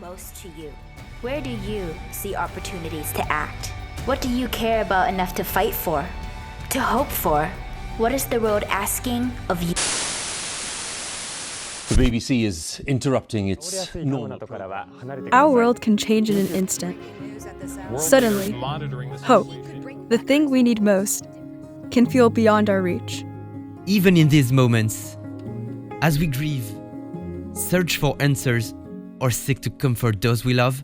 most to you? Where do you see opportunities to act? What do you care about enough to fight for? To hope for? What is the world asking of you? The BBC is interrupting its normal. Our world can change in an instant. Suddenly, hope, the thing we need most, can feel beyond our reach. Even in these moments, as we grieve, search for answers, or seek to comfort those we love,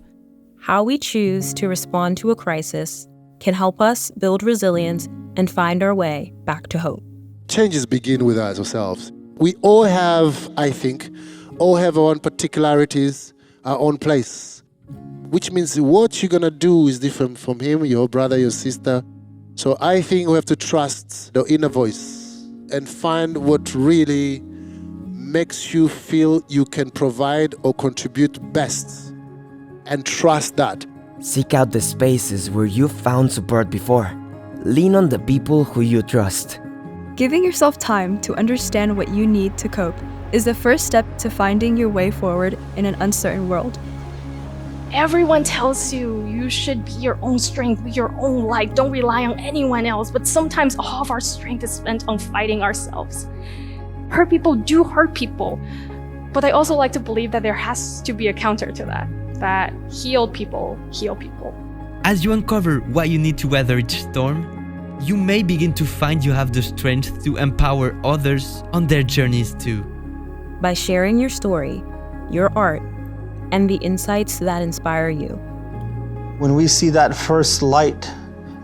how we choose to respond to a crisis can help us build resilience and find our way back to hope. Changes begin with us ourselves. We all have, I think, our own particularities, our own place, which means what you're going to do is different from him, your brother, your sister. So I think we have to trust the inner voice and find what really makes you feel you can provide or contribute best, and trust that. Seek out the spaces where you've found support before. Lean on the people who you trust. Giving yourself time to understand what you need to cope is the first step to finding your way forward in an uncertain world. Everyone tells you you should be your own strength, be your own light, don't rely on anyone else, but sometimes all of our strength is spent on fighting ourselves. Hurt people do hurt people, but I also like to believe that there has to be a counter to that healed people heal people. as you uncover what you need to weather each storm, you may begin to find you have the strength to empower others on their journeys too. By sharing your story, your art, and the insights that inspire you. When we see that first light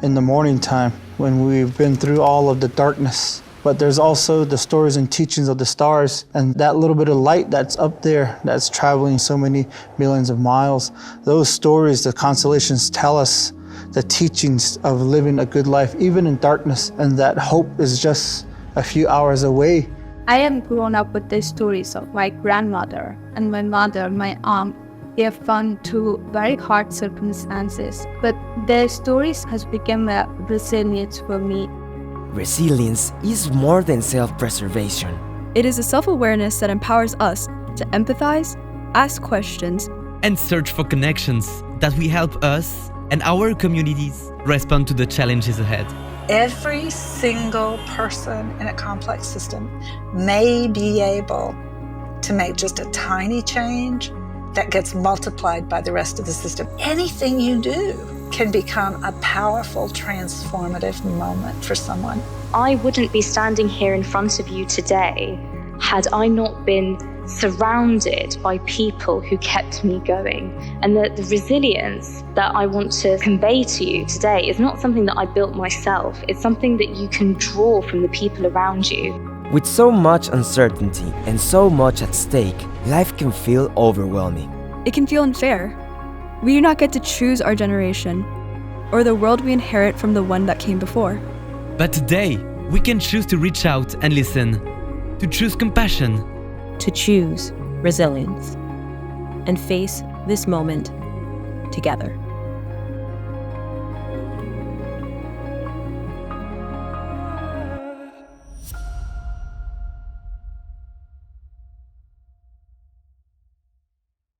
in the morning time, when we've been through all of the darkness, but there's also the stories and teachings of the stars, and that little bit of light that's up there, that's traveling so many millions of miles. Those stories, the constellations tell us the teachings of living a good life, even in darkness, and that hope is just a few hours away. I am grown up with the stories of my grandmother and my mother, my aunt. They have gone through very hard circumstances, but their stories has become a resilience for me. Resilience is more than self-preservation. It is a self-awareness that empowers us to empathize, ask questions, and search for connections that will help us and our communities respond to the challenges ahead. Every single person in a complex system may be able to make just a tiny change that gets multiplied by the rest of the system. Anything you do can become a powerful, transformative moment for someone. I wouldn't be standing here in front of you today had I not been surrounded by people who kept me going. And the resilience that I want to convey to you today is not something that I built myself. It's something that you can draw from the people around you. With so much uncertainty and so much at stake, life can feel overwhelming. It can feel unfair. We do not get to choose our generation or the world we inherit from the one that came before. But today, we can choose to reach out and listen, to choose compassion, to choose resilience, and face this moment together.